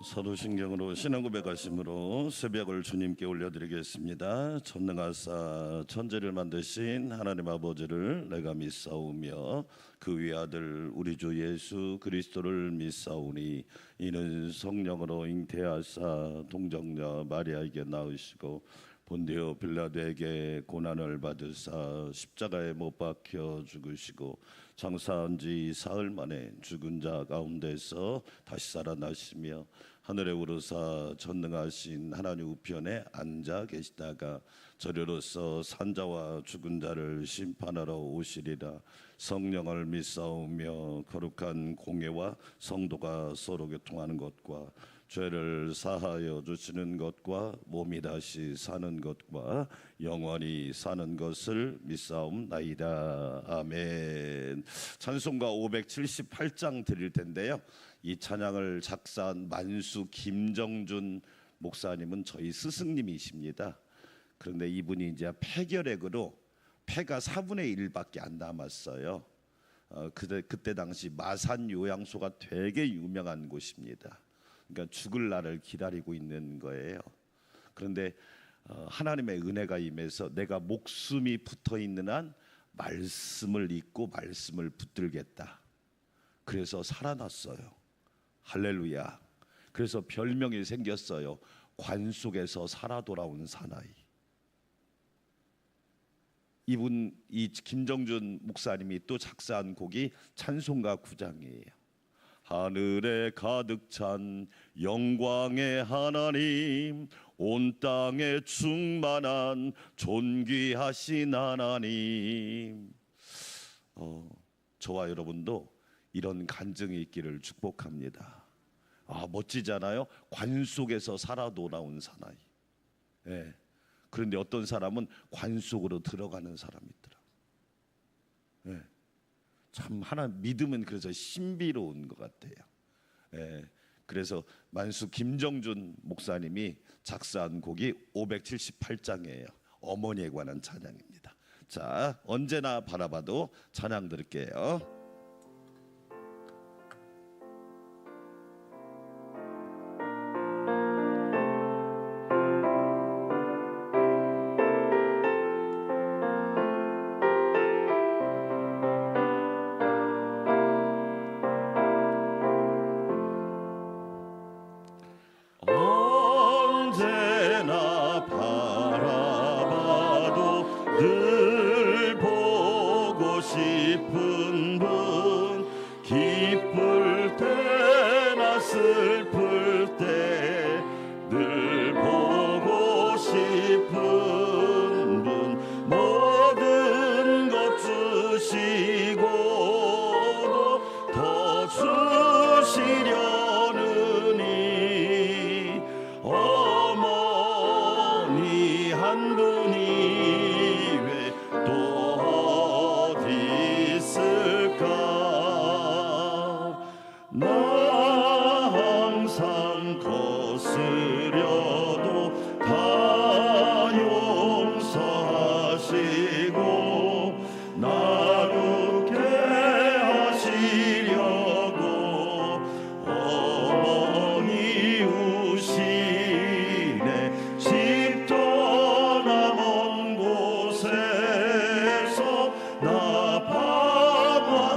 사도신경으로 신앙 고백하심으로 새벽을 주님께 올려드리겠습니다. 전능하사 천지를 만드신 하나님 아버지를 내가 믿사오며 그 위아들 우리 주 예수 그리스도를 믿사오니 이는 성령으로 잉태하사 동정녀 마리아에게 낳으시고 본디오 빌라도에게 고난을 받으사 십자가에 못 박혀 죽으시고 장사한 지 사흘 만에 죽은 자 가운데서 다시 살아나시며 하늘에 오르사 전능하신 하나님 우편에 앉아 계시다가 저리로서 산자와 죽은 자를 심판하러 오시리라. 성령을 믿사오며 거룩한 공예와 성도가 서로 교통하는 것과 죄를 사하여 주시는 것과 몸이 다시 사는 것과 영원히 사는 것을 믿사옵나이다. 아멘. 찬송가 578장 드릴 텐데요, 이 찬양을 작사한 만수 김정준 목사님은 저희 스승님이십니다. 그런데 이분이 이제 폐결핵으로 폐가 4분의 1밖에 안 남았어요. 그때 당시 마산 요양소가 되게 유명한 곳입니다. 그러니까 죽을 날을 기다리고 있는 거예요. 그런데 하나님의 은혜가 임해서 내가 목숨이 붙어 있는 한 말씀을 읽고 말씀을 붙들겠다. 그래서 살아났어요. 할렐루야. 그래서 별명이 생겼어요. 관 속에서 살아 돌아온 사나이. 이 김정준 목사님이 또 작사한 곡이 찬송가 9장이에요. 하늘에 가득 찬 영광의 하나님, 온 땅에 충만한 존귀하신 하나님. 저와 여러분도 이런 간증이 있기를 축복합니다. 멋지잖아요. 관 속에서 살아 돌아온 사나이. 예. 그런데 어떤 사람은 관 속으로 들어가는 사람이 있더라고요. 예. 참 하나님 믿음은 그래서 신비로운 것 같아요. 예. 그래서 만수 김정준 목사님이 작사한 곡이 578장이에요. 어머니에 관한 찬양입니다. 자, 언제나 바라봐도 찬양 들을게요. 언제나 바라봐도 늘 보고 싶은 분, 기쁠 때나 슬플 때 늘 보고 싶은 분, 모든 것 주시고도 더 주시려는 이 어머니 한 분이 왜 또 어디 있을까. 나 항상 거스려도 다 용서하시고 나누게 하시려고 어머니 우시네. 집 떠나 먼 곳에서 나 방황하여도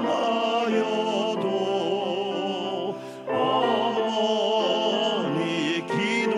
어머니 기도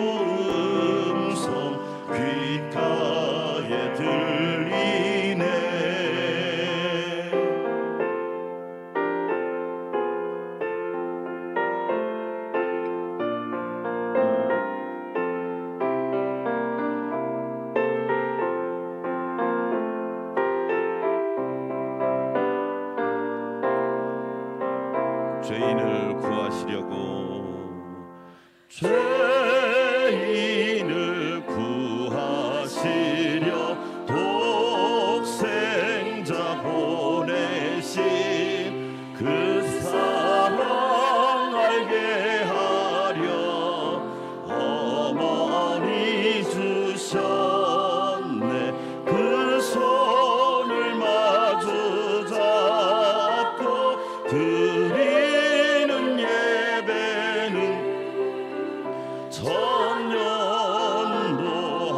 천년도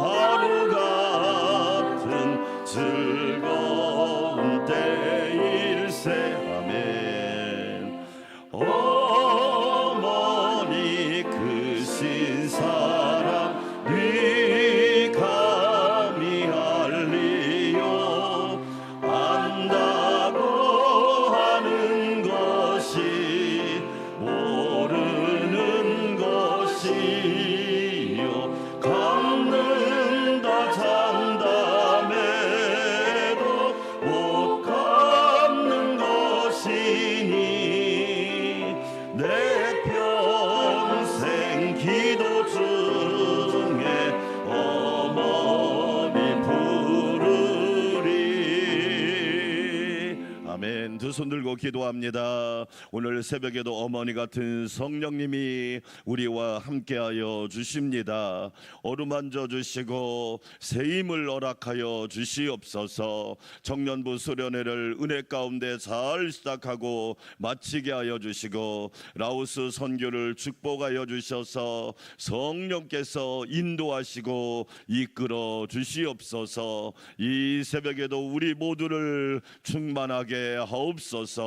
하루 같은 즐거운 때일세. 아멘. 어머니 크신 사랑 네 감히 알리요. 안다고 하는 것이 모르는 것이요. 갚는다 장담해도 못 갚는 것이니 내 평생 기도 중에 어머니 부르리. 아멘. 두 손 들고 기도합니다. 오늘 새벽에도 어머니 같은 성령님이 우리와 함께하여 주십니다. 어루만져 주시고 새 힘을 허락하여 주시옵소서. 청년부 수련회를 은혜 가운데 잘 시작하고 마치게 하여 주시고 라오스 선교를 축복하여 주셔서 성령께서 인도하시고 이끌어 주시옵소서. 이 새벽에도 우리 모두를 충만하게 하옵소서.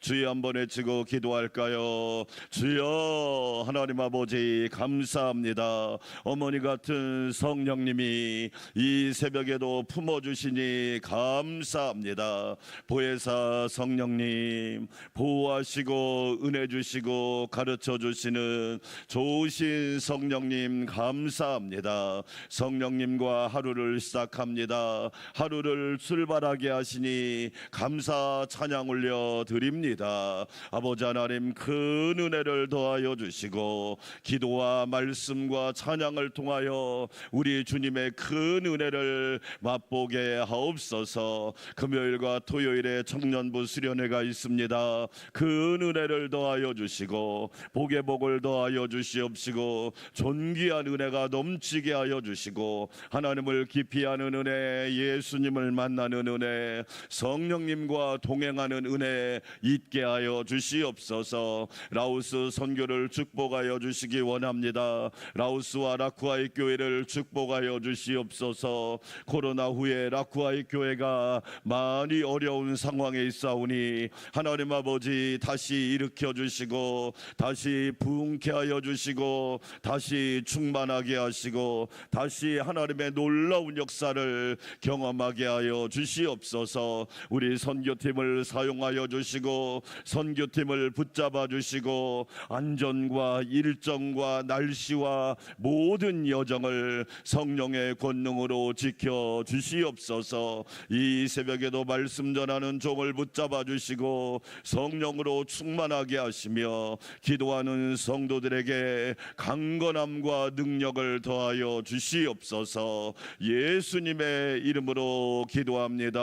주여 한번 외치고 기도할까요? 주여 하나님 아버지 감사합니다. 어머니 같은 성령님이 이 새벽에도 품어주시니 감사합니다. 보혜사 성령님 보호하시고 은혜 주시고 가르쳐 주시는 좋으신 성령님 감사합니다. 성령님과 하루를 시작합니다. 하루를 출발하게 하시니 감사 찬양 올려 드립니다. 아버지 하나님 큰 은혜를 더하여 주시고 기도와 말씀과 찬양을 통하여 우리 주님의 큰 은혜를 맛보게 하옵소서. 금요일과 토요일에 청년부 수련회가 있습니다. 큰 은혜를 더하여 주시고 복의 복을 더하여 주시옵시고 존귀한 은혜가 넘치게 하여 주시고 하나님을 깊이 아는 은혜, 예수님을 만나는 은혜, 성령님과 동행하는 은혜 있게 하여 주시옵소서. 라오스 선교를 축복하여 주시기 원합니다. 라오스와 라쿠아이 교회를 축복하여 주시옵소서. 코로나 후에 라쿠아이 교회가 많이 어려운 상황에 있사오니 하나님 아버지 다시 일으켜 주시고 다시 부흥케 하여 주시고 다시 충만하게 하시고 다시 하나님의 놀라운 역사를 경험하게 하여 주시옵소서. 우리 선교팀을 사용하여 주시고 선교팀을 붙잡아 주시고 안전과 일정과 날씨와 모든 여정을 성령의 권능으로 지켜 주시옵소서. 이 새벽에도 말씀 전하는 종을 붙잡아 주시고 성령으로 충만하게 하시며 기도하는 성도들에게 강건함과 능력을 더하여 주시옵소서. 예수님의 이름으로 기도합니다.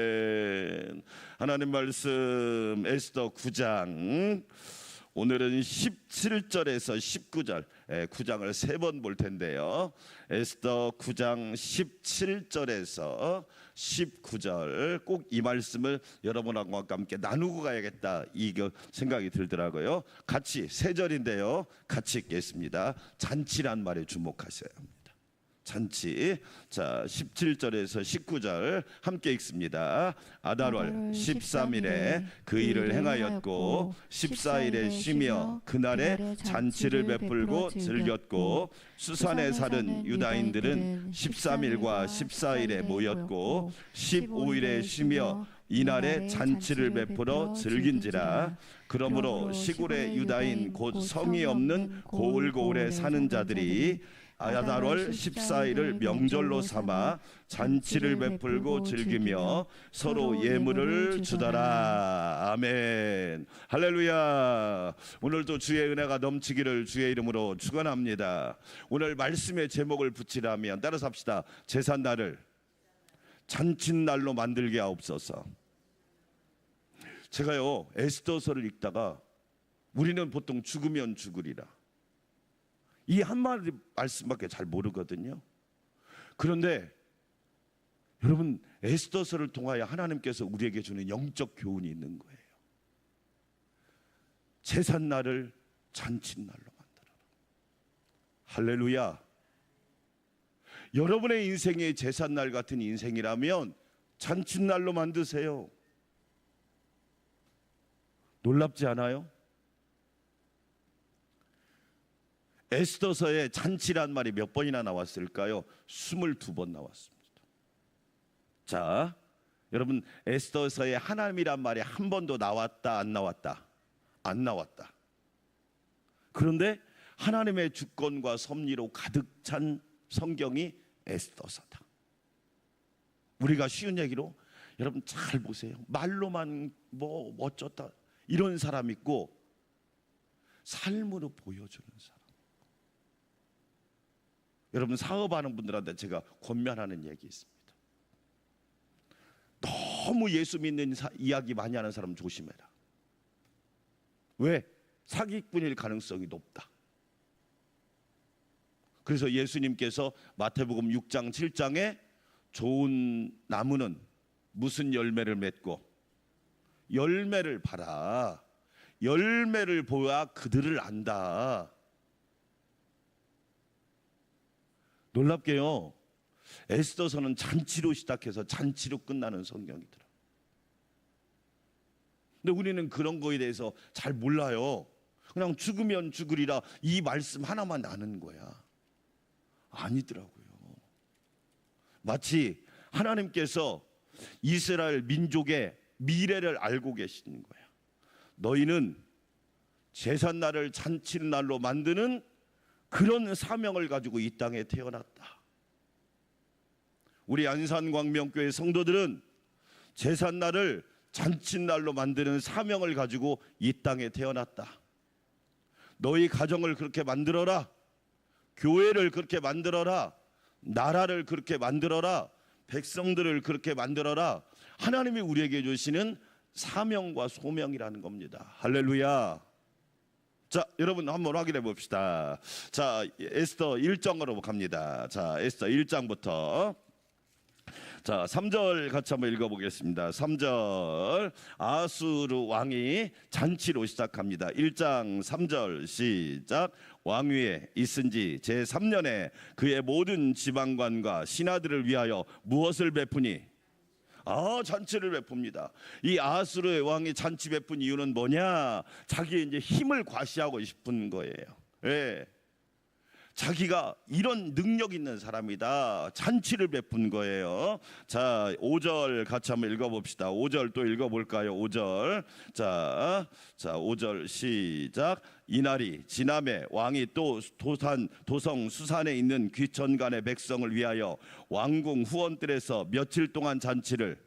아멘. 하나님 말씀 에스더 9장 오늘은 17절에서 19절 9장을 3번 볼 텐데요. 에스더 9장 17절에서 19절 꼭 이 말씀을 여러분하고 함께 나누고 가야겠다 이 생각이 들더라고요. 같이 3절인데요. 같이 읽겠습니다. 잔치란 말에 주목하셔야 합니다. 잔치. 자 17절에서 19절 함께 읽습니다. 아달월 13일에 그 일을 행하였고 14일에 쉬며 그날에 잔치를 베풀고 즐겼고 수산에 사는 유다인들은 13일과 14일에 모였고 15일에 쉬며 이날에 잔치를 베풀어 즐긴지라. 그러므로 시골의 유다인 곧 성이 없는 고을고을에 사는 자들이 아달월 14일을 명절로 삼아 잔치를 베풀고 즐기며 서로 예물을 주더라. 아멘. 할렐루야. 오늘도 주의 은혜가 넘치기를 주의 이름으로 축원합니다. 오늘 말씀의 제목을 붙이라면 따라서 합시다. 제삿날을 잔칫날로 만들게 하옵소서. 제가요 에스더서를 읽다가 우리는 보통 죽으면 죽으리라 이 한마디 말씀밖에 잘 모르거든요. 그런데 여러분 에스더서를 통하여 하나님께서 우리에게 주는 영적 교훈이 있는 거예요. 제삿날을 잔칫날로 만들어. 할렐루야. 여러분의 인생이 제삿날 같은 인생이라면 잔칫날로 만드세요. 놀랍지 않아요? 에스더서에 잔치란 말이 몇 번이나 나왔을까요? 22번 나왔습니다. 자, 여러분, 에스더서에 하나님이란 말이 한 번도 나왔다 안 나왔다? 안 나왔다. 그런데 하나님의 주권과 섭리로 가득 찬 성경이 에스더서다. 우리가 쉬운 얘기로, 여러분 잘 보세요. 말로만 뭐 어쩌다 이런 사람 있고, 삶으로 보여주는 사람. 여러분, 사업하는 분들한테 제가 권면하는 얘기 있습니다. 너무 예수 믿는 이야기 많이 하는 사람 조심해라. 왜? 사기꾼일 가능성이 높다. 그래서 예수님께서 마태복음 6장 7장에 좋은 나무는 무슨 열매를 맺고 열매를 봐라. 열매를 보아 그들을 안다. 놀랍게요, 에스더서는 잔치로 시작해서 잔치로 끝나는 성경이더라. 근데 우리는 그런 거에 대해서 잘 몰라요. 그냥 죽으면 죽으리라 이 말씀 하나만 아는 거야. 아니더라고요. 마치 하나님께서 이스라엘 민족의 미래를 알고 계시는 거야. 너희는 제삿날을 잔칫날로 만드는 그런 사명을 가지고 이 땅에 태어났다. 우리 안산광명교회 성도들은 제삿날을 잔칫날로 만드는 사명을 가지고 이 땅에 태어났다. 너희 가정을 그렇게 만들어라. 교회를 그렇게 만들어라. 나라를 그렇게 만들어라. 백성들을 그렇게 만들어라. 하나님이 우리에게 주시는 사명과 소명이라는 겁니다. 할렐루야. 자, 여러분 한번 확인해 봅시다. 자, 에스더 1장으로 갑니다. 자, 에스더 1장부터 자, 3절 같이 한번 읽어보겠습니다. 3절, 아수르 왕이 잔치로 시작합니다. 1장 3절 시작. 왕위에 있은 지 제3년에 그의 모든 지방관과 신하들을 위하여 무엇을 베푸니? 잔치를 베풉니다. 이 아수르의 왕이 잔치 베푼 이유는 뭐냐? 자기의 이제 힘을 과시하고 싶은 거예요. 예. 자기가 이런 능력 있는 사람이다. 잔치를 베푼 거예요. 자, 5절 같이 한번 읽어봅시다. 5절 또 읽어볼까요? 5절. 자, 5절 시작. 이날이 지남에 왕이 또 도성 수산에 있는 귀천간의 백성을 위하여 왕궁 후원들에서 며칠 동안 잔치를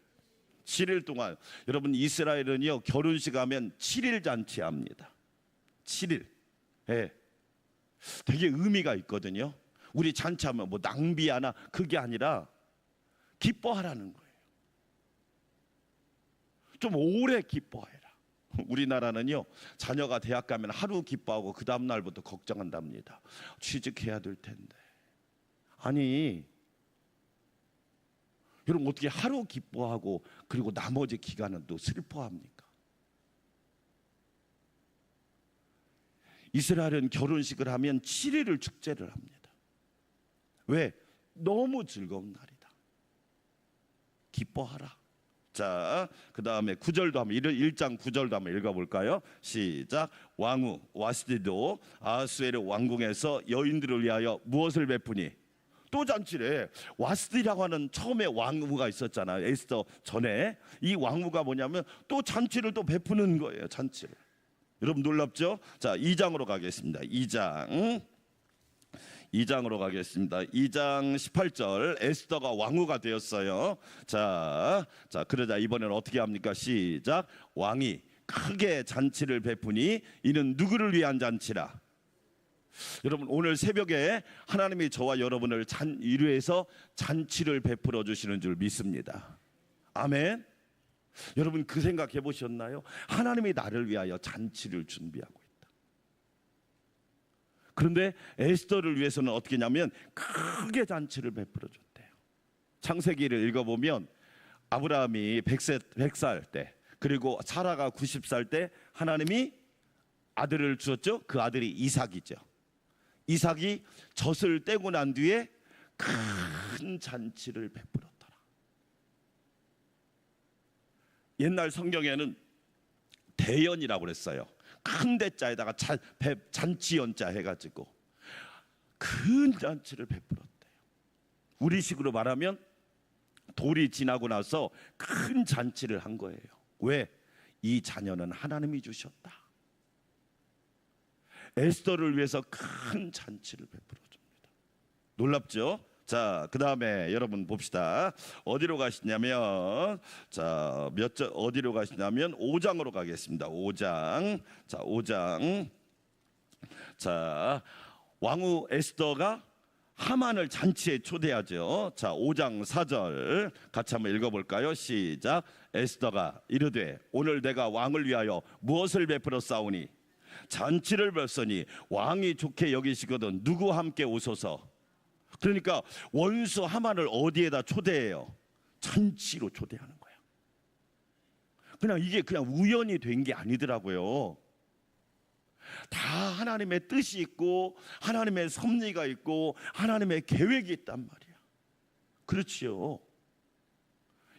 7일 동안. 여러분, 이스라엘은요 결혼식 하면 7일 잔치합니다. 7일. 예. 되게 의미가 있거든요. 우리 잔치하면 뭐 낭비하나 그게 아니라 기뻐하라는 거예요. 좀 오래 기뻐해라. 우리나라는요 자녀가 대학 가면 하루 기뻐하고 그 다음 날부터 걱정한답니다. 취직해야 될 텐데. 아니, 여러분 어떻게 하루 기뻐하고 그리고 나머지 기간은 또 슬퍼합니까? 이스라엘은 결혼식을 하면 7일을 축제를 합니다. 왜? 너무 즐거운 날이다. 기뻐하라. 자, 그 다음에 9절도 한번 1장 9절도 한번 읽어볼까요? 시작. 왕후 와스디도 아수에르 왕궁에서 여인들을 위하여 무엇을 베푸니? 또 잔치래. 와스디라고 하는 처음에 왕후가 있었잖아요. 에스더 전에. 이 왕후가 뭐냐면 또 잔치를 또 베푸는 거예요. 잔치를. 여러분 놀랍죠? 자, 2장으로 가겠습니다. 2장으로 가겠습니다. 2장 18절. 에스더가 왕후가 되었어요. 자, 그러자 이번에는 어떻게 합니까? 시작. 왕이 크게 잔치를 베푸니 이는 누구를 위한 잔치라? 여러분, 오늘 새벽에 하나님이 저와 여러분을 위로해서 잔치를 베풀어 주시는 줄 믿습니다. 아멘. 여러분 그 생각해 보셨나요? 하나님이 나를 위하여 잔치를 준비하고 있다. 그런데 에스더를 위해서는 어떻게 했냐면 크게 잔치를 베풀어 줬대요. 창세기를 읽어보면 아브라함이 100살 때 그리고 사라가 90살 때 하나님이 아들을 주었죠. 그 아들이 이삭이죠. 이삭이 젖을 떼고 난 뒤에 큰 잔치를 베풀었더라. 옛날 성경에는 대연이라고 그랬어요. 큰 대자에다가 잔치연자 해가지고 큰 잔치를 베풀었대요. 우리식으로 말하면 돌이 지나고 나서 큰 잔치를 한 거예요. 왜? 이 자녀는 하나님이 주셨다. 에스더를 위해서 큰 잔치를 베풀어 줍니다. 놀랍죠? 자, 그 다음에 여러분 봅시다. 어디로 가시냐면, 자, 어디로 가시냐면 5장으로 가겠습니다. 5장. 자, 5장. 자, 왕후 에스더가 하만을 잔치에 초대하죠. 자, 5장 4절 같이 한번 읽어볼까요? 시작. 에스더가 이르되 오늘 내가 왕을 위하여 무엇을 베풀어 싸우니 잔치를 벌서니 왕이 좋게 여기시거든 누구와 함께 오소서. 그러니까 원수 하만을 어디에다 초대해요? 잔치로 초대하는 거야. 그냥 이게 그냥 우연히 된 게 아니더라고요. 다 하나님의 뜻이 있고 하나님의 섭리가 있고 하나님의 계획이 있단 말이야. 그렇지요.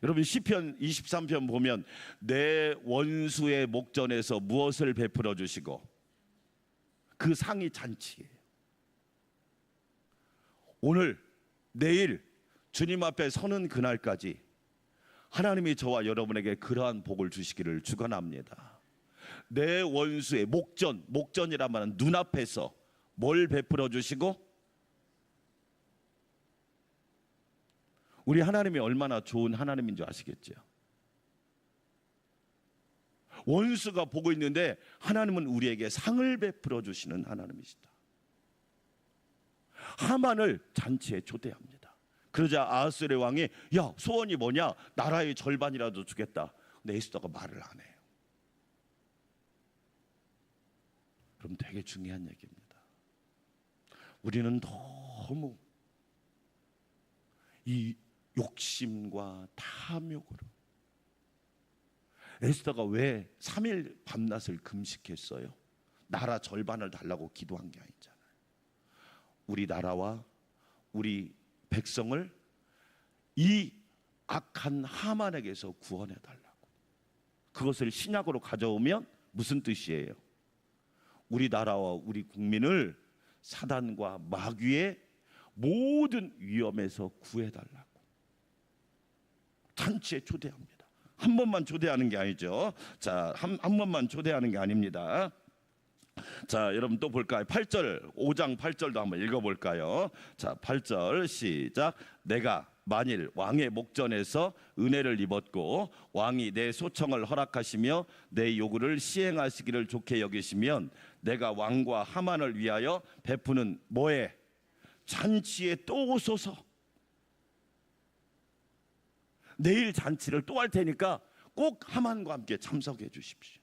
여러분 시편 23편 보면 내 원수의 목전에서 무엇을 베풀어 주시고 그 상이 잔치예요. 오늘 내일 주님 앞에 서는 그날까지 하나님이 저와 여러분에게 그러한 복을 주시기를 축원합니다. 내 원수의 목전이란 말은 눈앞에서 뭘 베풀어 주시고, 우리 하나님이 얼마나 좋은 하나님인 줄 아시겠죠? 원수가 보고 있는데 하나님은 우리에게 상을 베풀어 주시는 하나님이시다. 하만을 잔치에 초대합니다. 그러자 아하스의 왕이 야, 소원이 뭐냐? 나라의 절반이라도 주겠다. 근데 에스더가 말을 안 해요. 그럼 되게 중요한 얘기입니다. 우리는 너무 이 욕심과 탐욕으로, 에스더가 왜 3일 밤낮을 금식했어요? 나라 절반을 달라고 기도한 게 아니잖아요. 우리 나라와 우리 백성을 이 악한 하만에게서 구원해 달라고. 그것을 신약으로 가져오면 무슨 뜻이에요? 우리 나라와 우리 국민을 사단과 마귀의 모든 위험에서 구해달라고 잔치에 초대합니다. 한 번만 초대하는 게 아니죠. 자, 한 번만 초대하는 게 아닙니다. 자, 여러분 또 볼까요? 8절, 5장 8절도 한번 읽어볼까요? 자, 8절 시작. 내가 만일 왕의 목전에서 은혜를 입었고 왕이 내 소청을 허락하시며 내 요구를 시행하시기를 좋게 여기시면 내가 왕과 하만을 위하여 베푸는 뭐에? 잔치에 또 오소서. 내일 잔치를 또 할 테니까 꼭 하만과 함께 참석해 주십시오.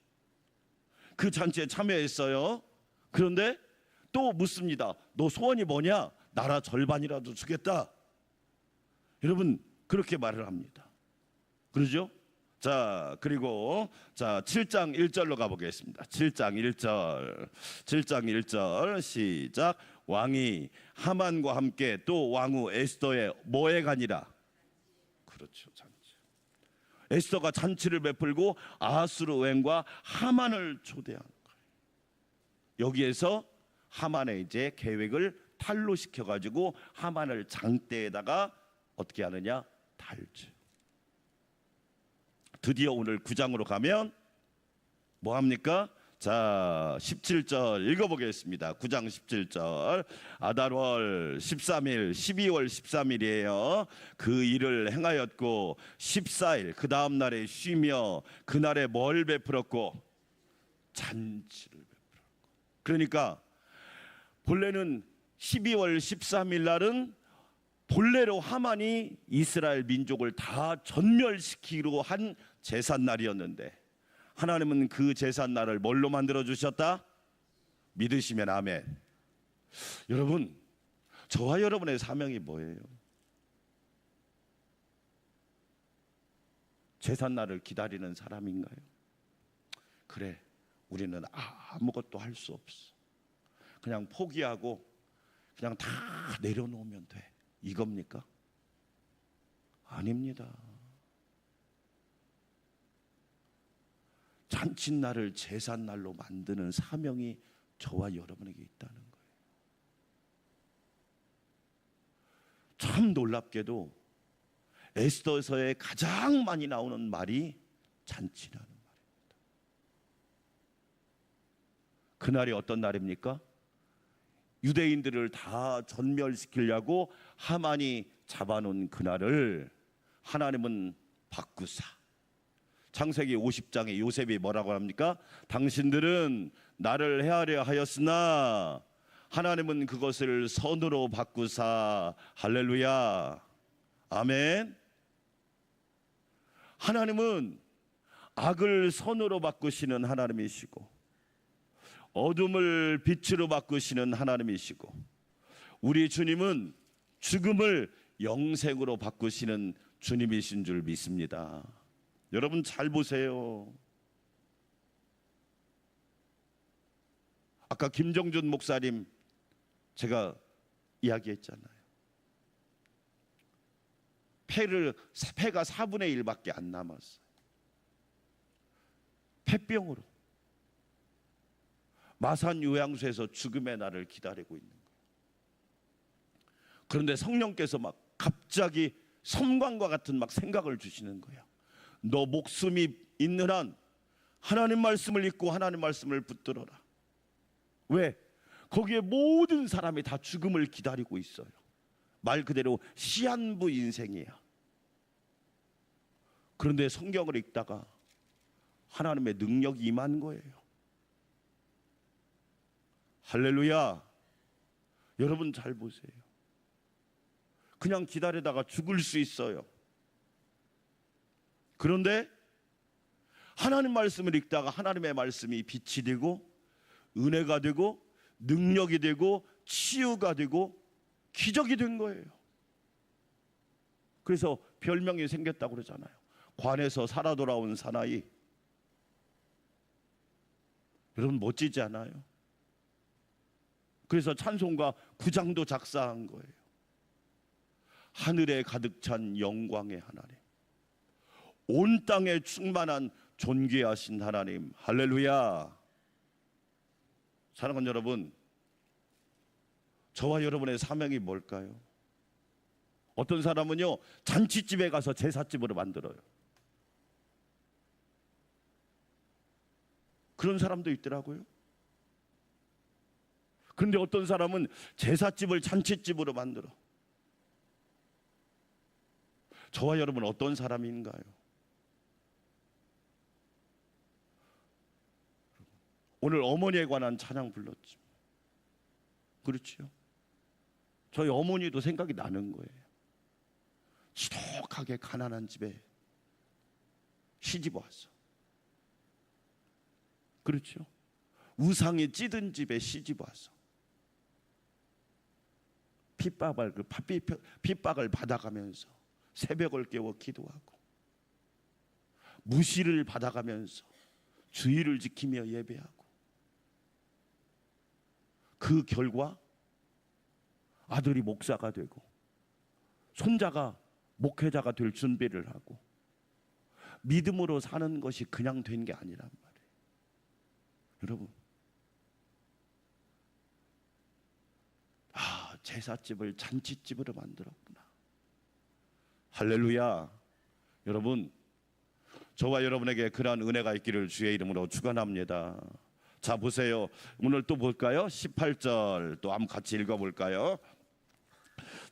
그 잔치에 참여했어요. 그런데 또 묻습니다. 너 소원이 뭐냐? 나라 절반이라도 주겠다. 여러분 그렇게 말을 합니다. 그러죠? 자, 그리고 자 7장 1절로 가보겠습니다. 7장 1절 7장 1절 시작. 왕이 하만과 함께 또 왕후 에스더의 뭐에 가니라? 그렇죠, 잔치. 에스더가 잔치를 베풀고 아하스로 왕과 하만을 초대하는 거예요. 여기에서 하만의 이제 계획을 탄로시켜 가지고 하만을 장대에다가 어떻게 하느냐? 달죠. 드디어 오늘 9장으로 가면 뭐 합니까? 자, 17절 읽어보겠습니다. 9장 17절. 아달월 13일 12월 13일이에요 그 일을 행하였고 14일 그 다음 날에 쉬며 그날에 뭘 베풀었고? 잔치를 베풀었고. 그러니까 본래는 12월 13일 날은 본래로 하만이 이스라엘 민족을 다 전멸시키기로 한 제삿날이었는데 하나님은 그 제삿날을 뭘로 만들어 주셨다? 믿으시면 아멘. 여러분, 저와 여러분의 사명이 뭐예요? 제삿날을 기다리는 사람인가요? 그래, 우리는 아무것도 할 수 없어. 그냥 포기하고 그냥 다 내려놓으면 돼, 이겁니까? 아닙니다. 잔칫날을 제삿날로 만드는 사명이 저와 여러분에게 있다는 거예요. 참 놀랍게도 에스더서에 가장 많이 나오는 말이 잔치라는 말입니다. 그날이 어떤 날입니까? 유대인들을 다 전멸시키려고 하만이 잡아놓은 그날을 하나님은 바꾸사, 창세기 50장에 요셉이 뭐라고 합니까? 당신들은 나를 해하려 하였으나 하나님은 그것을 선으로 바꾸사. 할렐루야, 아멘. 하나님은 악을 선으로 바꾸시는 하나님이시고 어둠을 빛으로 바꾸시는 하나님이시고 우리 주님은 죽음을 영생으로 바꾸시는 주님이신 줄 믿습니다. 여러분 잘 보세요. 아까 김정준 목사님 제가 이야기했잖아요. 폐가 4분의 1밖에 안 남았어요. 폐병으로 마산 요양소에서 죽음의 날을 기다리고 있는 거예요. 그런데 성령께서 막 갑자기 섬광과 같은 막 생각을 주시는 거예요. 너 목숨이 있는 한 하나님 말씀을 읽고 하나님 말씀을 붙들어라. 왜? 거기에 모든 사람이 다 죽음을 기다리고 있어요. 말 그대로 시한부 인생이야. 그런데 성경을 읽다가 하나님의 능력이 임한 거예요. 할렐루야. 여러분 잘 보세요. 그냥 기다리다가 죽을 수 있어요. 그런데 하나님 말씀을 읽다가 하나님의 말씀이 빛이 되고 은혜가 되고 능력이 되고 치유가 되고 기적이 된 거예요. 그래서 별명이 생겼다고 그러잖아요. 관에서 살아 돌아온 사나이. 여러분 멋지지 않아요? 그래서 찬송가 9장도 작사한 거예요. 하늘에 가득 찬 영광의 하나님, 온 땅에 충만한 존귀하신 하나님. 할렐루야. 사랑하는 여러분, 저와 여러분의 사명이 뭘까요? 어떤 사람은요 잔치집에 가서 제사집으로 만들어요. 그런 사람도 있더라고요. 그런데 어떤 사람은 제사집을 잔치집으로 만들어. 저와 여러분 어떤 사람인가요? 오늘 어머니에 관한 찬양 불렀죠. 그렇죠? 저희 어머니도 생각이 나는 거예요. 지독하게 가난한 집에 시집 와서, 그렇죠? 우상이 찌든 집에 시집 와서 핍박을 받아가면서 새벽을 깨워 기도하고 무시를 받아가면서 주의를 지키며 예배하고, 그 결과 아들이 목사가 되고 손자가 목회자가 될 준비를 하고 믿음으로 사는 것이 그냥 된 게 아니란 말이에요. 여러분, 제사집을 잔치집으로 만들었구나. 할렐루야. 여러분, 저와 여러분에게 그러한 은혜가 있기를 주의 이름으로 축원합니다. 자 보세요. 오늘 또 볼까요? 18절 또 한번 같이 읽어볼까요?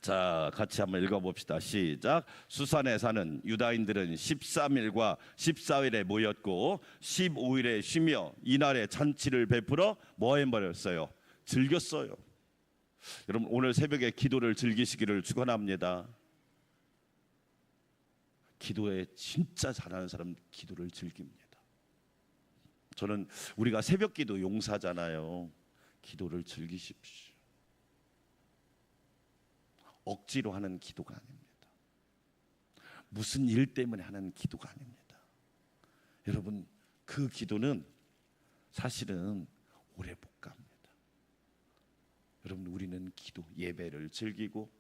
자 같이 한번 읽어봅시다. 시작. 수산에 사는 유다인들은 13일과 14일에 모였고 15일에 쉬며 이날에 잔치를 베풀어 뭐 해버렸어요? 즐겼어요. 여러분 오늘 새벽에 기도를 즐기시기를 축원합니다. 기도에 진짜 잘하는 사람 기도를 즐깁니다. 저는 우리가 새벽 기도 용사잖아요. 기도를 즐기십시오. 억지로 하는 기도가 아닙니다. 무슨 일 때문에 하는 기도가 아닙니다. 여러분 그 기도는 사실은 오래 못 갑니다. 여러분, 우리는 기도, 예배를 즐기고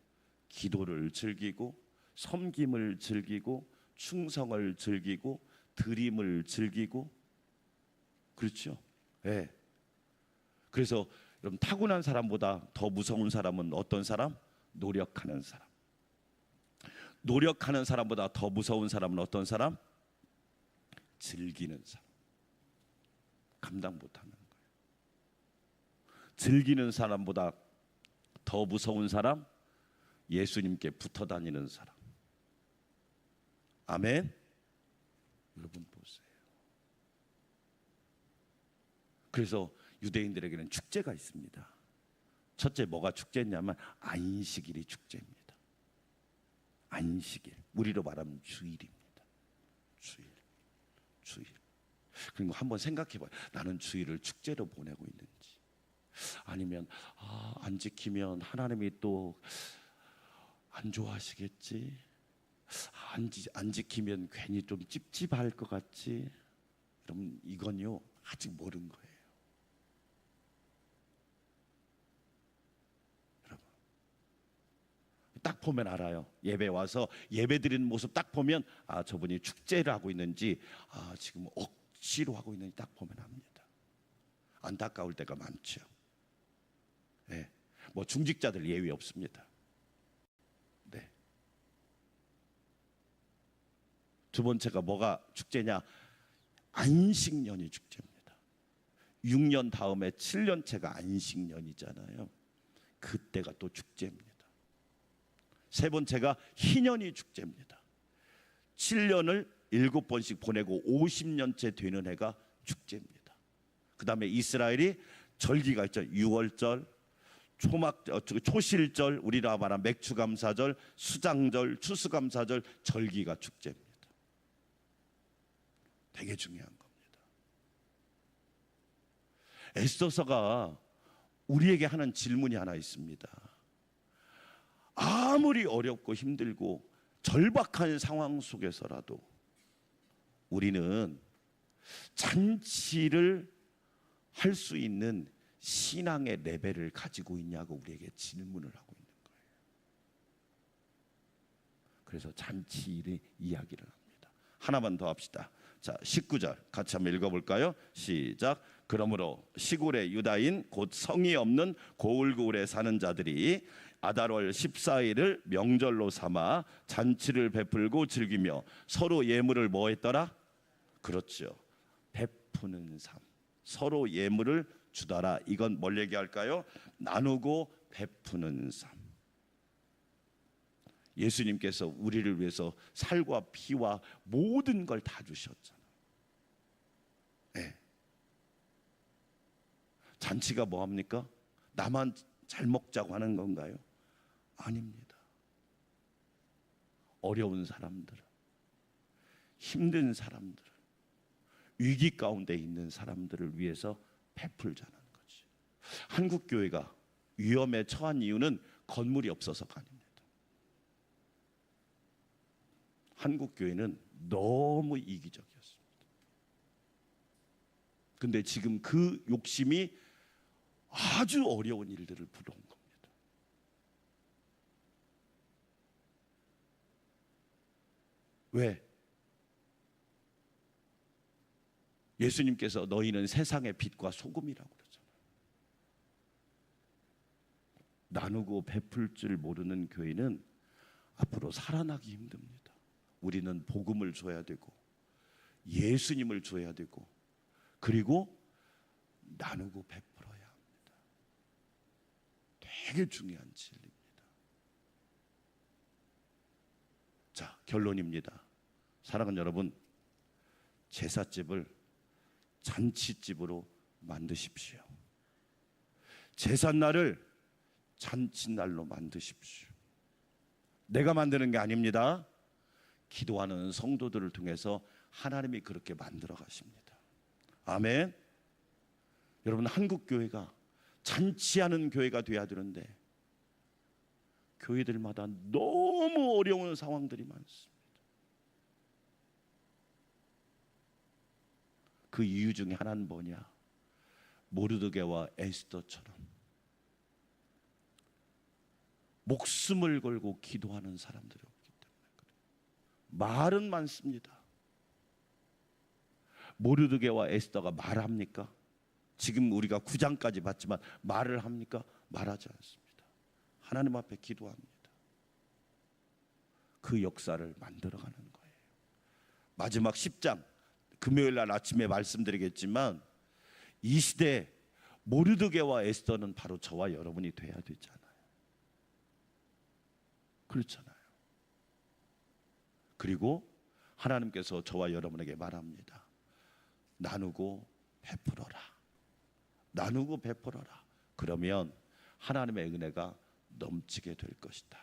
기도를 즐기고 섬김을 즐기고 충성을 즐기고 드림을 즐기고, 그렇죠? 예. 그래서 여러분, 타고난 사람보다 더 무서운 사람은 어떤 사람? 노력하는 사람. 노력하는 사람보다 더 무서운 사람은 어떤 사람? 즐기는 사람. 감당 못하는 거예요. 즐기는 사람보다 더 무서운 사람, 예수님께 붙어 다니는 사람. 아멘. 여러분 보세요. 그래서 유대인들에게는 축제가 있습니다. 첫째, 뭐가 축제냐면 안식일이 축제입니다. 안식일, 우리로 말하면 주일입니다. 주일. 그리고 한번 생각해봐요. 나는 주일을 축제로 보내고 있는지, 아니면 안 지키면 하나님이 또 안 좋아하시겠지, 안 지키면 괜히 좀 찝찝할 것 같지. 여러분, 이건요 아직 모르는 거예요. 여러분, 딱 보면 알아요. 예배 와서 예배 드리는 모습 딱 보면 저분이 축제를 하고 있는지, 지금 억지로 하고 있는지 딱 보면 압니다. 안타까울 때가 많죠. 네. 뭐 중직자들 예외 없습니다. 네. 두 번째가 뭐가 축제냐? 안식년이 축제입니다. 6년 다음에 7년째가 안식년이잖아요. 그때가 또 축제입니다. 세 번째가 희년이 축제입니다. 7년을 7번씩 보내고 50년째 되는 해가 축제입니다. 그 다음에 이스라엘이 절기가 있죠. 6월절, 초실절, 우리가 말한 맥추감사절, 수장절, 추수감사절, 절기가 축제입니다. 되게 중요한 겁니다. 에스더서가 우리에게 하는 질문이 하나 있습니다. 아무리 어렵고 힘들고 절박한 상황 속에서라도 우리는 잔치를 할 수 있는 신앙의 레벨을 가지고 있냐고 우리에게 질문을 하고 있는 거예요. 그래서 잔치일의 이야기를 합니다. 하나만 더 합시다. 자, 19절 같이 한번 읽어볼까요? 시작. 그러므로 시골의 유다인 곧 성이 없는 고을고을에 사는 자들이 아달월 14일을 명절로 삼아 잔치를 베풀고 즐기며 서로 예물을 뭐 했더라? 그렇죠, 베푸는 삶. 서로 예물을 주더라. 이건 뭘 얘기할까요? 나누고 베푸는 삶. 예수님께서 우리를 위해서 살과 피와 모든 걸 다 주셨잖아요. 네. 잔치가 뭐합니까? 나만 잘 먹자고 하는 건가요? 아닙니다. 어려운 사람들, 힘든 사람들, 위기 가운데 있는 사람들을 위해서 베풀자는 거지. 한국 교회가 위험에 처한 이유는 건물이 없어서가 아닙니다. 한국 교회는 너무 이기적이었습니다. 근데 지금 그 욕심이 아주 어려운 일들을 불러온 겁니다. 왜? 예수님께서 너희는 세상의 빛과 소금이라고 그러잖아요. 나누고 베풀 줄 모르는 교회는 앞으로 살아나기 힘듭니다. 우리는 복음을 줘야 되고 예수님을 줘야 되고 그리고 나누고 베풀어야 합니다. 되게 중요한 진리입니다. 자, 결론입니다. 사랑하는 여러분, 제사집을 잔치집으로 만드십시오. 제삿날을 잔치날로 만드십시오. 내가 만드는 게 아닙니다. 기도하는 성도들을 통해서 하나님이 그렇게 만들어 가십니다. 아멘. 여러분, 한국 교회가 잔치하는 교회가 돼야 되는데 교회들마다 너무 어려운 상황들이 많습니다. 그 이유 중에 하나는 뭐냐? 모르드게와 에스더처럼 목숨을 걸고 기도하는 사람들이 없기 때문에 그래요. 말은 많습니다. 모르드게와 에스더가 말합니까? 지금 우리가 9장까지 봤지만 말을 합니까? 말하지 않습니다. 하나님 앞에 기도합니다. 그 역사를 만들어가는 거예요. 마지막 10장 금요일 날 아침에 말씀드리겠지만 이 시대에 모르드게와 에스더는 바로 저와 여러분이 돼야 되잖아요. 그렇잖아요. 그리고 하나님께서 저와 여러분에게 말합니다. 나누고 베풀어라. 나누고 베풀어라. 그러면 하나님의 은혜가 넘치게 될 것이다.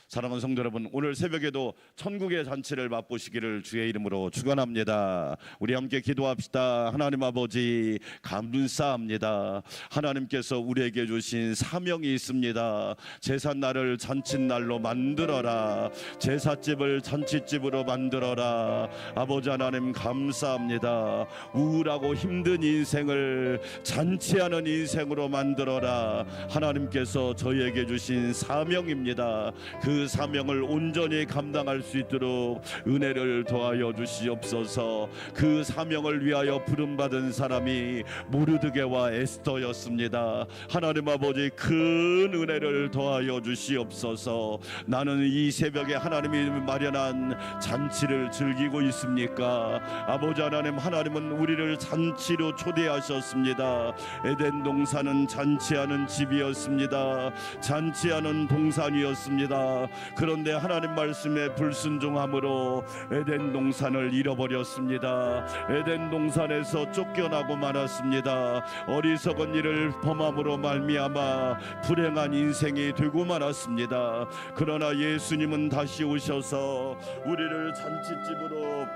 사랑하는 성도 여러분, 오늘 새벽에도 천국의 잔치를 맛보시기를 주의 이름으로 축원합니다. 우리 함께 기도합시다. 하나님 아버지 감사합니다. 하나님께서 우리에게 주신 사명이 있습니다. 제삿날을 잔칫날로 만들어라. 제삿집을 잔치집으로 만들어라. 아버지 하나님 감사합니다. 우울하고 힘든 인생을 잔치하는 인생으로 만들어라. 하나님께서 저희에게 주신 사명입니다. 그 사명을 온전히 감당할 수 있도록 은혜를 더하여 주시옵소서. 그 사명을 위하여 부름받은 사람이 모르드게와 에스더였습니다. 하나님 아버지 큰 은혜를 더하여 주시옵소서. 나는 이 새벽에 하나님이 마련한 잔치를 즐기고 있습니까? 아버지 하나님, 하나님은 우리를 잔치로 초대하셨습니다. 에덴 동산은 잔치하는 집이었습니다. 잔치하는 동산이었습니다. 그런데 하나님 말씀에 불순종함으로 에덴 동산을 잃어버렸습니다. 에덴 동산에서 쫓겨나고 말았습니다. 어리석은 일을 범함으로 말미암아 불행한 인생이 되고 말았습니다. 그러나 예수님은 다시 오셔서 우리를 잔치집으로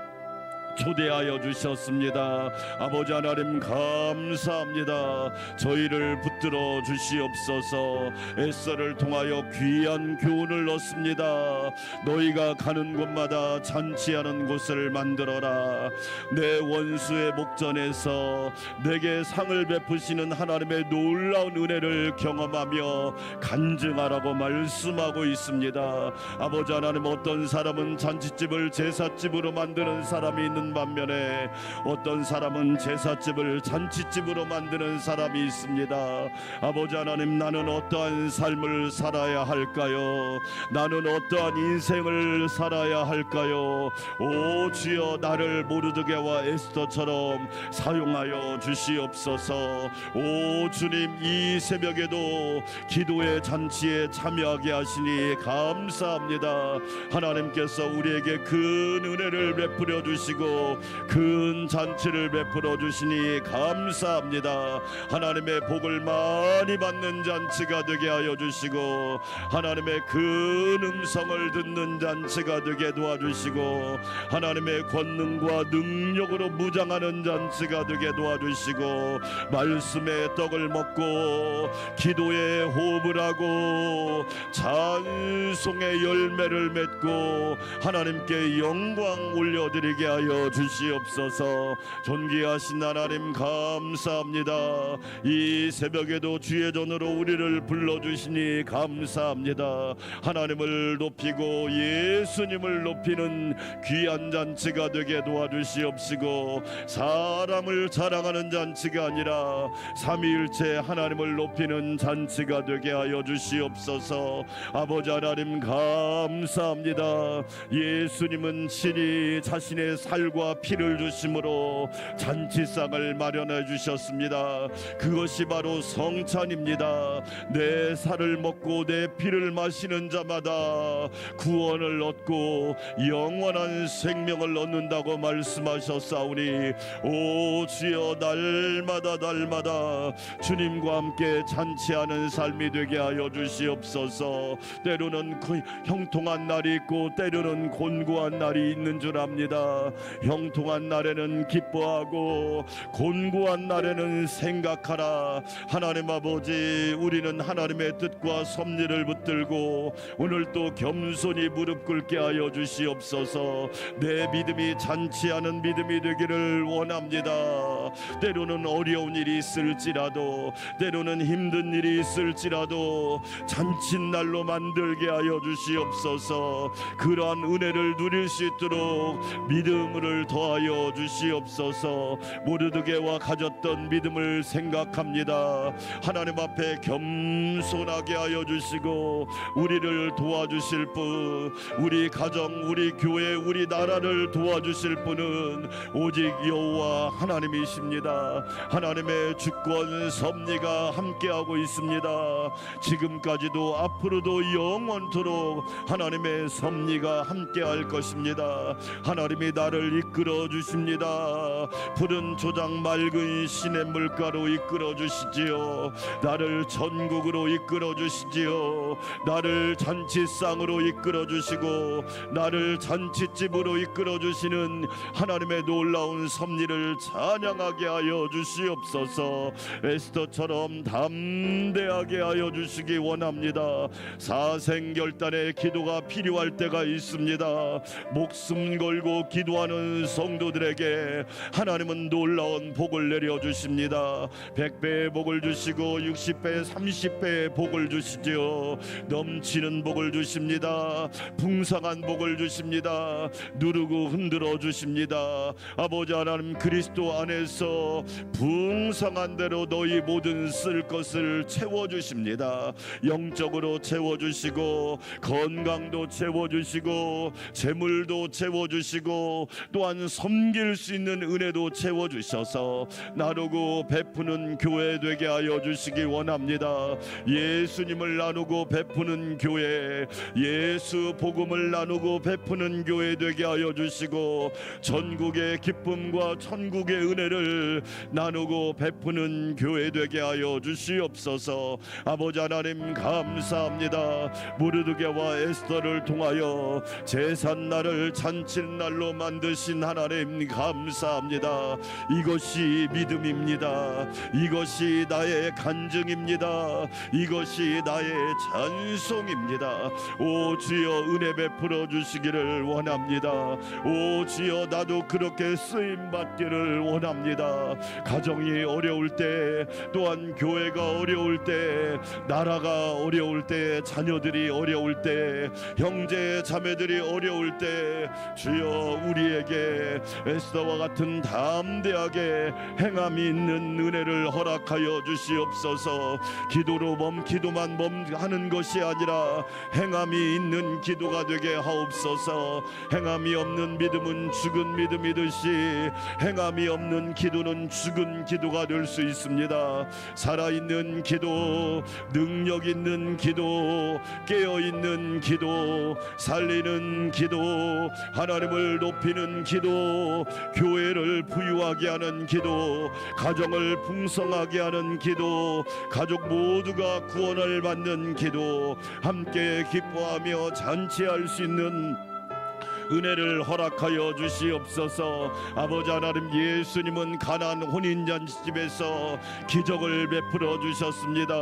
초대하여 주셨습니다. 아버지 하나님 감사합니다. 저희를 붙들어 주시옵소서. 에스더를 통하여 귀한 교훈을 얻습니다. 너희가 가는 곳마다 잔치하는 곳을 만들어라. 내 원수의 목전에서 내게 상을 베푸시는 하나님의 놀라운 은혜를 경험하며 간증하라고 말씀하고 있습니다. 아버지 하나님, 어떤 사람은 잔치집을 제삿집으로 만드는 사람이 있는 반면에 어떤 사람은 제삿집을 잔치집으로 만드는 사람이 있습니다. 아버지 하나님, 나는 어떠한 삶을 살아야 할까요? 나는 어떠한 인생을 살아야 할까요? 오 주여, 나를 모르드게와 에스더처럼 사용하여 주시옵소서. 오 주님, 이 새벽에도 기도의 잔치에 참여하게 하시니 감사합니다. 하나님께서 우리에게 큰 은혜를 베풀어 주시고 큰 잔치를 베풀어 주시니 감사합니다. 하나님의 복을 많이 받는 잔치가 되게 하여 주시고 하나님의 큰 음성을 듣는 잔치가 되게 도와주시고 하나님의 권능과 능력으로 무장하는 잔치가 되게 도와주시고 말씀의 떡을 먹고 기도에 호흡을 하고 찬송의 열매를 맺고 하나님께 영광 올려드리게 하여 주시옵소서. 존귀하신 하나님 감사합니다. 이 새벽에도 주의 전으로 우리를 불러주시니 감사합니다. 하나님을 높이고 예수님을 높이는 귀한 잔치가 되게 도와주시옵시고 사람을 자랑하는 잔치가 아니라 삼위일체 하나님을 높이는 잔치가 되게 하여 주시옵소서. 아버지 하나님 감사합니다. 예수님은 친히 자신의 살과 피를 주심으로 잔치상을 마련해 주셨습니다. 그것이 바로 성찬입니다. 내 살을 먹고 내 피를 마시는 자마다 구원을 얻고 영원한 생명을 얻는다고 말씀하셨사오니 오 주여, 날마다 주님과 함께 잔치하는 삶이 되게 하여 주시옵소서. 때로는 형통한 날이 있고 때로는 곤고한 날이 있는 줄 압니다. 형통한 날에는 기뻐하고 곤고한 날에는 생각하라. 하나님 아버지, 우리는 하나님의 뜻과 섭리를 붙들고 오늘 또 겸손히 무릎 꿇게 하여 주시옵소서. 내 믿음이 잔치하는 믿음이 되기를 원합니다. 때로는 어려운 일이 있을지라도, 때로는 힘든 일이 있을지라도 잔칫날로 만들게 하여 주시옵소서. 그러한 은혜를 누릴 수 있도록 믿음을 더하여 주시옵소서. 모르드게와 가졌던 믿음을 생각합니다. 하나님 앞에 겸손하게 하여 주시고 우리를 도와주실 분, 우리 가정, 우리 교회, 우리 나라를 도와주실 분은 오직 여호와 하나님이십니다. 하나님의 주권 섭리가 함께하고 있습니다. 지금까지도 앞으로도 영원토록 하나님의 섭리가 함께할 것입니다. 하나님이 나를 이끌어 주십니다. 푸른 초장 맑은 시냇 물가로 이끌어 주시지요. 나를 전국으로 이끌어 주시지요. 나를 잔치상으로 이끌어 주시고 나를 잔치집으로 이끌어 주시는 하나님의 놀라운 섭리를 찬양하게 하여 주시옵소서. 에스더처럼 담대하게 하여 주시기 원합니다. 사생결단의 기도가 필요할 때가 있습니다. 목숨 걸고 기도하는 성도들에게 하나님은 놀라운 복을 내려주십니다. 100배의 복을 주시고 60배 30배의 복을 주시지요. 넘치는 복을 주십니다. 풍성한 복을 주십니다. 누르고 흔들어 주십니다. 아버지 하나님, 그리스도 안에서 풍성한 대로 너희 모든 쓸 것을 채워주십니다. 영적으로 채워주시고 건강도 채워주시고 재물도 채워주시고 또한 섬길 수 있는 은혜도 채워주셔서 나누고 베푸는 교회 되게 하여 주시기 원합니다. 예수님을 나누고 베푸는 교회, 예수 복음을 나누고 베푸는 교회 되게 하여 주시고 전국의 기쁨과 천국의 은혜를 나누고 베푸는 교회 되게 하여 주시옵소서. 아버지 하나님 감사합니다. 모르드게와 에스더를 통하여 제삿날을 잔칫날로 만드신 하나님 감사합니다. 이것이 믿음입니다. 이것이 나의 간증입니다. 이것이 나의 찬송입니다. 오 주여, 은혜 베풀어 주시기를 원합니다. 오 주여, 나도 그렇게 쓰임 받기를 원합니다. 가정이 어려울 때, 또한 교회가 어려울 때, 나라가 어려울 때, 자녀들이 어려울 때, 형제 자매들이 어려울 때 주여 우리에게 에스더와 같은 담대하게 행함이 있는 은혜를 허락하여 주시옵소서. 기도만 하는 것이 아니라 행함이 있는 기도가 되게 하옵소서. 행함이 없는 믿음은 죽은 믿음이듯이 행함이 없는 기도는 죽은 기도가 될 수 있습니다. 살아있는 기도, 능력 있는 기도, 깨어있는 기도, 살리는 기도, 하나님을 높이는 기도, 교회를 부유하게 하는 기도, 가정을 풍성하게 하는 기도, 가족 모두가 구원을 받는 기도, 함께 기뻐하며 잔치할 수 있는 은혜를 허락하여 주시옵소서. 아버지 하나님, 예수님은 가나안 혼인잔치집에서 기적을 베풀어 주셨습니다.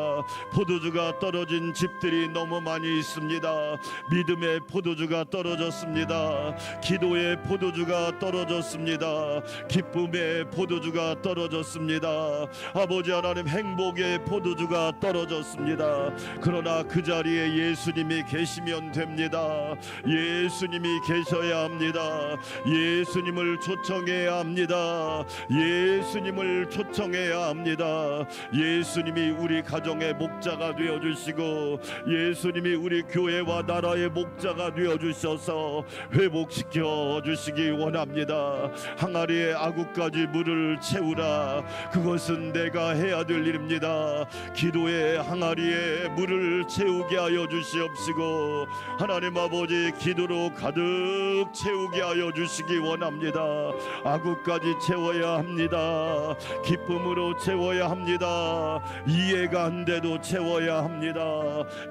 포도주가 떨어진 집들이 너무 많이 있습니다. 믿음의 포도주가 떨어졌습니다. 기도의 포도주가 떨어졌습니다. 기쁨의 포도주가 떨어졌습니다. 아버지 하나님, 행복의 포도주가 떨어졌습니다. 그러나 그 자리에 예수님이 계시면 됩니다. 예수님이 계셔야 합니다. 예수님을 초청해야 합니다. 예수님을 초청해야 합니다. 예수님이 우리 가정의 목자가 되어주시고 예수님이 우리 교회와 나라의 목자가 되어주셔서 회복시켜 주시기 원합니다. 항아리에 아구까지 물을 채우라. 그것은 내가 해야 될 일입니다. 기도의 항아리에 물을 채우게 하여 주시옵시고 하나님 아버지, 기도로 가득 채우게 하여 주시기 원합니다. 아구까지 채워야 합니다. 기쁨으로 채워야 합니다. 이해가 안 돼도 채워야 합니다.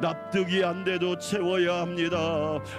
납득이 안 돼도 채워야 합니다.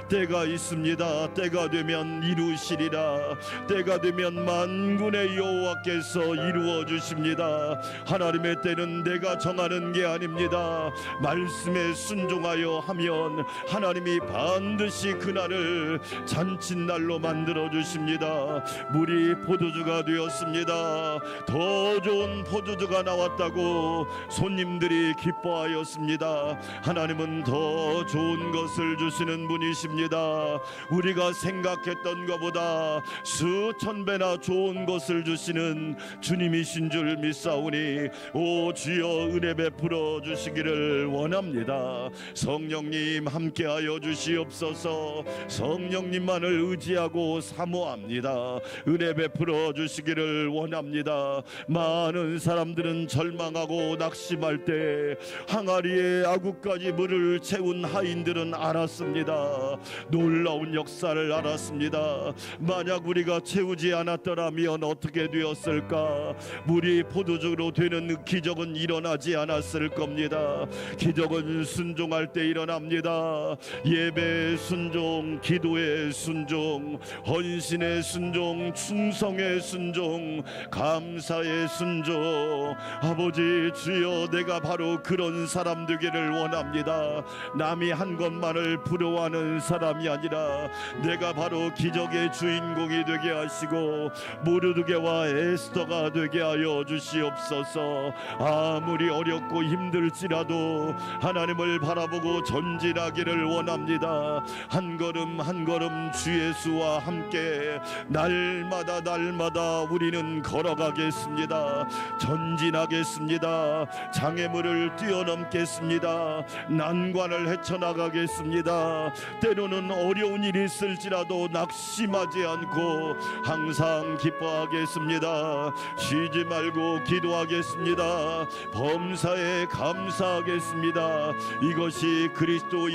때가 있습니다. 때가 되면 이루시리라. 때가 되면 만군의 여호와께서 이루어 주십니다. 하나님의 때는 내가 정하는 게 아닙니다. 말씀에 순종하여 하면 하나님이 반드시 그날을 잔칫날로 만들어 주십니다. 물이 포도주가 되었습니다. 더 좋은 포도주가 나왔다고 손님들이 기뻐하였습니다. 하나님은 더 좋은 것을 주시는 분이십니다. 우리가 생각했던 것보다 수천 배나 좋은 것을 주시는 주님이신 줄 믿사오니 오 주여 은혜 베풀어 주시기를 원합니다. 성령님 함께하여 주시옵소서. 성령님만을 의지하고 사모합니다. 은혜 베풀어 주시기를 원합니다. 많은 사람들은 절망하고 낙심할 때 항아리에 아구까지 물을 채운 하인들은 알았습니다. 놀라운 역사를 알았습니다. 만약 우리가 채우지 않았더라면 어떻게 되었을까? 물이 포도주로 되는 기적은 일어나지 않았을 겁니다. 기적은 순종할 때 일어납니다. 예배의 순종, 기도의 순종, 헌신의 순종, 충성의 순종, 감사의 순종. 아버지 주여, 내가 바로 그런 사람 되기를 원합니다. 남이 한 것만을 부러워하는 사람이 아니라 내가 바로 기적의 주인공이 되게 하시고 모르드게와 에스더가 되게 하여 주시옵소서. 아무리 어렵고 힘들지라도 하나님을 바라보고 전진하기를 원합니다. 한 걸음 한 걸음 주 예수와 함께 날마다 우리는 걸어가겠습니다. 전진하겠습니다. 장애물을 뛰어넘겠습니다. 난관을 헤쳐나가겠습니다. 때로는 어려운 일이 있을지라도 낙심하지 않고 항상 기뻐하겠습니다. 쉬지 말고 기도하겠습니다. 범사에 감사하겠습니다. 이것이 그리스도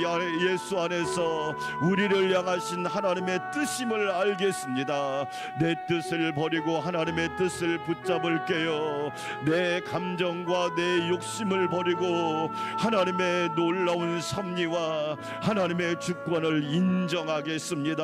예수 안에서 우리를 향하신 하나님의 뜻임을 알겠습니다. 내 뜻을 버리고 하나님의 뜻을 붙잡을게요. 내 감정과 내 욕심을 버리고 하나님의 놀라운 섭리와 하나님의 주권을 인정하겠습니다.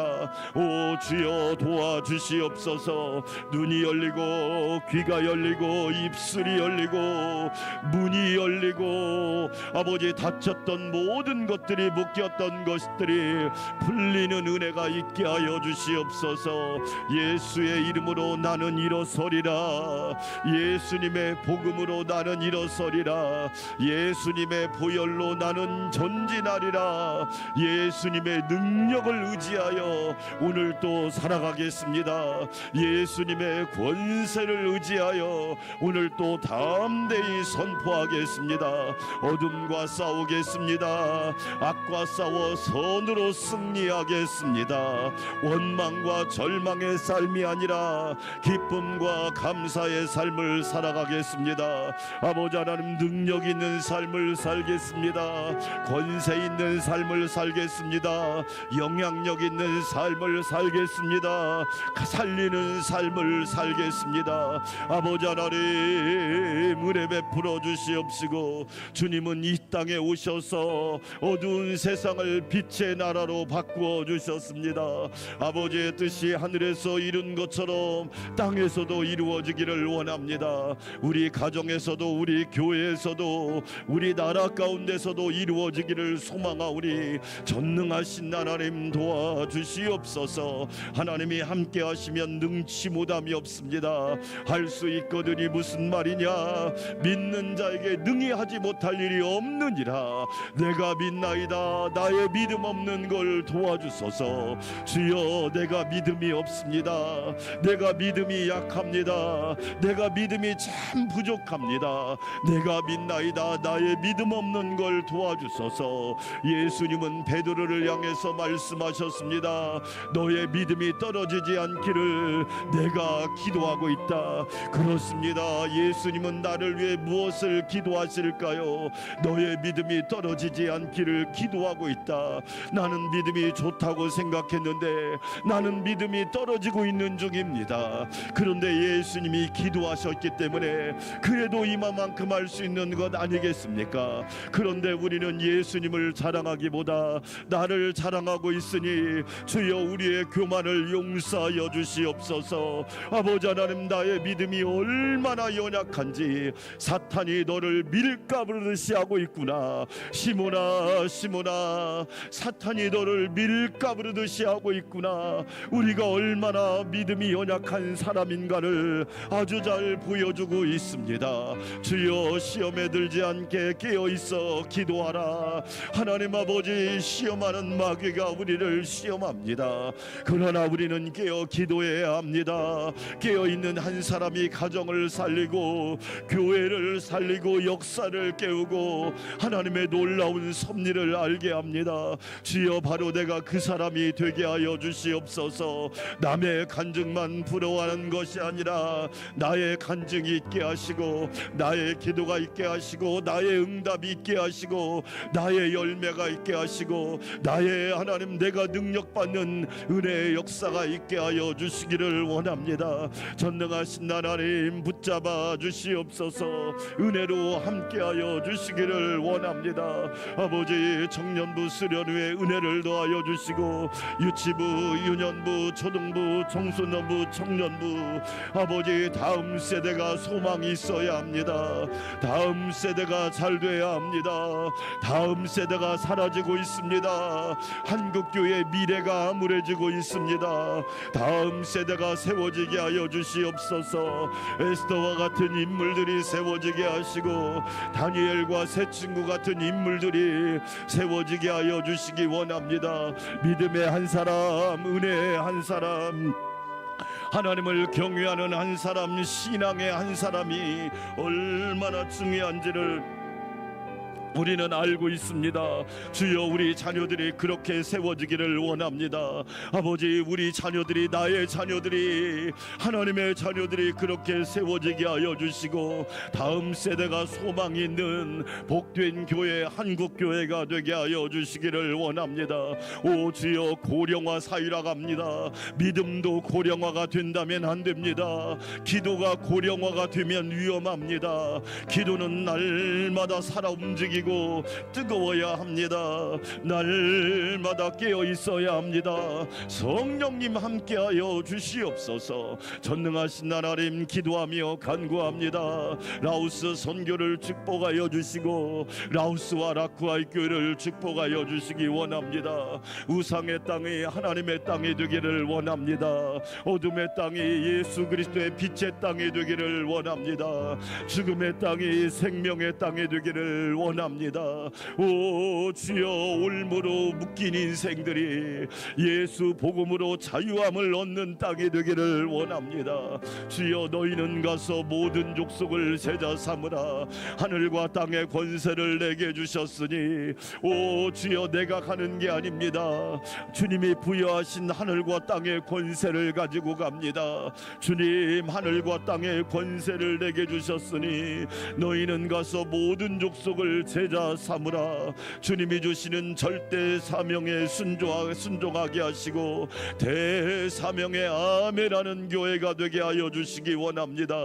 오 주여 도와주시옵소서. 눈이 열리고 귀가 열리고 입술이 열리고 문이 열리고 아버지 닫혔던 모든 것들이 묶였던 것들이 풀리는 은혜가 있게 하여 주시옵소서. 예수의 이름으로 나는 일어서리라. 예수님의 복음으로 나는 일어서리라. 예수님의 보혈로 나는 전진하리라. 예수님의 능력을 의지하여 오늘 또 살아가겠습니다. 예수님의 권세를 의지하여 오늘 또 담대히 선포하겠습니다. 어둠과 싸우겠습니다. 악과 싸워 선으로 승리하겠습니다. 원망과 절망의 삶이 아니라 기쁨과 감사의 삶을 살아가겠습니다. 아버지 하나님, 능력 있는 삶을 살겠습니다. 권세 있는 삶을 살겠습니다. 영향력 있는 삶을 살겠습니다. 살리는 삶을 살겠습니다. 아버지 하나님, 은혜 베풀어 주시옵시고 주님은 이 땅에 오셔서 어두운 세상을 빛의 나라로 바꾸어 주셨습니다. 아버지의 뜻이 하늘에서 이룬 것처럼 땅에서도 이루어지기를 원합니다. 우리 가정에서도 우리 교회에서도 우리 나라 가운데서도 이루어지기를 소망하오니 전능하신 하나님 도와주시옵소서. 하나님이 함께 하시면 능치 못함이 없습니다. 할 수 있거든이 무슨 말이냐? 믿는 자에게 능히 하지 못할 일이 없느니라. 내가 믿나이다. 나의 믿음 없는 걸 도와주소서. 주여, 내가 믿음이 없습니다. 내가 믿음이 약합니다. 내가 믿음이 참 부족합니다. 내가 믿나이다. 나의 믿음 없는 걸 도와주소서. 예수님은 베드로를 향해서 말씀하셨습니다. 너의 믿음이 떨어지지 않기를 내가 기도하고 있다. 그렇습니다. 예수님은 나를 위해 무엇을 기도하실까요? 너의 믿음이 떨어지지 않기를 기도하고 있다. 나는 믿음이 좋다고 생각했는데 나는 믿음이 떨어지고 있는 중입니다. 그런데 예수님이 기도하셨기 때문에 그래도 이만큼 할 수 있는 것 아니겠습니까? 그런데 우리는 예수님을 자랑하기보다 나를 자랑하고 있으니 주여, 우리의 교만을 용서하여 주시옵소서. 아버지 하나님, 나의 믿음이 얼마나 연약한지 사탄이 너를 밀가부르듯이 하고 있구나. 시몬아, 시몬아, 사탄이 너를 밀가부르듯이 무시하고 있구나. 우리가 얼마나 믿음이 연약한 사람인가를 아주 잘 보여주고 있습니다. 주여, 시험에 들지 않게 깨어있어 기도하라. 하나님 아버지, 시험하는 마귀가 우리를 시험합니다. 그러나 우리는 깨어 기도해야 합니다. 깨어있는 한 사람이 가정을 살리고 교회를 살리고 역사를 깨우고 하나님의 놀라운 섭리를 알게 합니다. 주여, 바로 내가 그 사람이 되게 하여 주시옵소서. 남의 간증만 부러워하는 것이 아니라 나의 간증이 있게 하시고 나의 기도가 있게 하시고 나의 응답이 있게 하시고 나의 열매가 있게 하시고 나의 하나님 내가 능력받는 은혜의 역사가 있게 하여 주시기를 원합니다. 전능하신 하나님 붙잡아 주시옵소서. 은혜로 함께하여 주시기를 원합니다. 아버지, 청년부 수련회에 은혜를 더하여 주시고 유치부, 유년부, 초등부, 청소년부, 청년부 아버지, 다음 세대가 소망이 있어야 합니다. 다음 세대가 잘 돼야 합니다. 다음 세대가 사라지고 있습니다. 한국교회 미래가 암울해지고 있습니다. 다음 세대가 세워지게 하여 주시옵소서. 에스더와 같은 인물들이 세워지게 하시고 다니엘과 새 친구 같은 인물들이 세워지게 하여 주시기 원합니다. 믿음의 한 사람, 은혜의 한 사람, 하나님을 경외하는 한 사람, 신앙의 한 사람이 얼마나 중요한지를 우리는 알고 있습니다. 주여, 우리 자녀들이 그렇게 세워지기를 원합니다. 아버지, 우리 자녀들이, 나의 자녀들이, 하나님의 자녀들이 그렇게 세워지게 하여 주시고 다음 세대가 소망이 있는 복된 교회, 한국교회가 되게 하여 주시기를 원합니다. 오 주여, 고령화 사유라고 합니다. 믿음도 고령화가 된다면 안 됩니다. 기도가 고령화가 되면 위험합니다. 기도는 날마다 살아 움직이고 뜨거워야 합니다. 날마다 깨어 있어야 합니다. 성령님 함께하여 주시옵소서. 전능하신 하나님, 기도하며 간구합니다. 라오스 선교를 축복하여 주시고 라오스와 라쿠아의 교회를 축복하여 주시기 원합니다. 우상의 땅이 하나님의 땅이 되기를 원합니다. 어둠의 땅이 예수 그리스도의 빛의 땅이 되기를 원합니다. 죽음의 땅이 생명의 땅이 되기를 원합니다. 오 주여, 올무로 묶인 인생들이 예수 복음으로 자유함을 얻는 땅이 되기를 원합니다. 주여, 너희는 가서 모든 족속을 제자 삼으라. 하늘과 땅의 권세를 내게 주셨으니 오 주여, 내가 가는 게 아닙니다. 주님이 부여하신 하늘과 땅의 권세를 가지고 갑니다. 주님, 하늘과 땅의 권세를 내게 주셨으니 너희는 가서 모든 족속을 제자 삼으라. 주님이 주시는 절대 사명에 순종하게 하시고 대사명의 아멘하는 교회가 되게 하여 주시기 원합니다.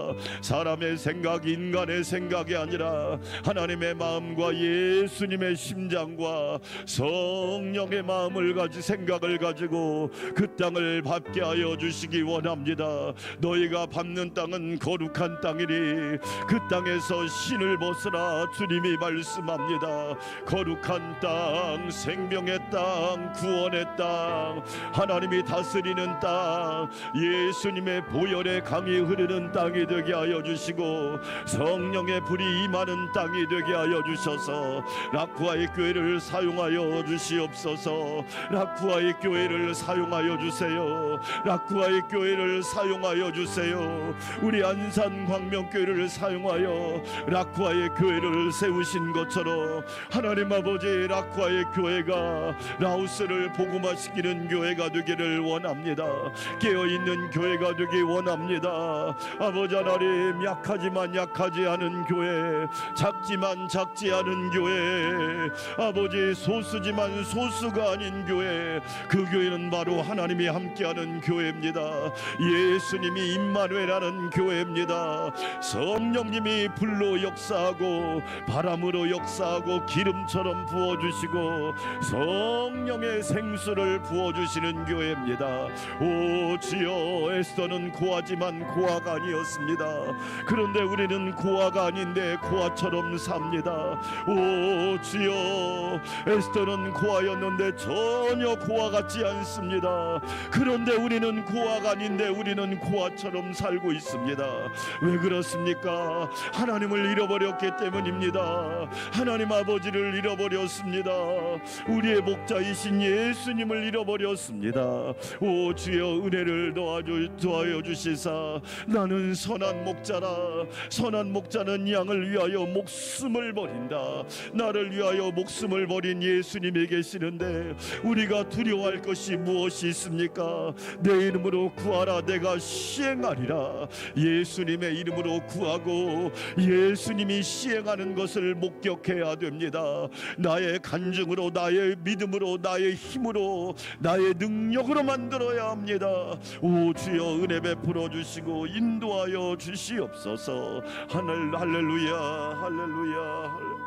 사람의 생각, 인간의 생각이 아니라 하나님의 마음과 예수님의 심장과 성령의 마음을 가지고 생각을 가지고 그 땅을 밟게 하여 주시기 원합니다. 너희가 밟는 땅은 거룩한 땅이니 그 땅에서 신을 벗으라. 주님이 말씀합니다. 거룩한 땅, 생명의 땅, 구원의 땅, 하나님이 다스리는 땅, 예수님의 보혈의 강이 흐르는 땅이 되게 하여 주시고 성령의 불이 임하는 땅이 되게 하여 주셔서 라쿠아의 교회를 사용하여 주시옵소서. 라쿠아의 교회를 사용하여 주세요. 라쿠아의 교회를 사용하여 주세요. 우리 안산 광명교회를 사용하여 라쿠아의 교회를 세우신 것처럼 하나님 아버지, 라쿠아의 교회가 라오스를 복음화시키는 교회가 되기를 원합니다. 깨어있는 교회가 되기 원합니다. 아버지 하나님, 약하지만 약하지 않은 교회, 작지만 작지 않은 교회, 아버지 소수지만 소수가 아닌 교회, 그 교회는 바로 하나님이 함께하는 교회입니다. 예수님이 임마누엘하는 교회입니다. 성령님이 불로 역사하고 바람으로 역사하고 기름처럼 부어주시고 성령의 생수를 부어주시는 교회입니다. 오 주여, 에스더는 고아지만 고아가 아니었습니다. 그런데 우리는 고아가 아닌데 고아처럼 삽니다. 오 주여, 에스더는 고아였는데 전혀 고아 같지 않습니다. 그런데 우리는 고아가 아닌데 우리는 고아처럼 살고 있습니다. 왜 그렇습니까? 하나님을 잃어버렸기 때문입니다. 하나님 아버지를 잃어버렸습니다. 우리의 목자이신 예수님을 잃어버렸습니다. 오 주여, 은혜를 더하여 주시사 나는 선한 목자라. 선한 목자는 양을 위하여 목숨을 버린다. 나를 위하여 목숨을 버린 예수님이 계시는데 우리가 두려워할 것이 무엇이 있습니까? 내 이름으로 구하라, 내가 시행하리라. 예수님의 이름으로 구하고 예수님이 시행하는 것을 목격해야 됩니다. 나의 간증으로, 나의 믿음으로, 나의 힘으로, 나의 능력으로 만들어야 합니다. 오 주여, 은혜 베풀어 주시고 인도하여 주시옵소서. 할렐루야, 할렐루야.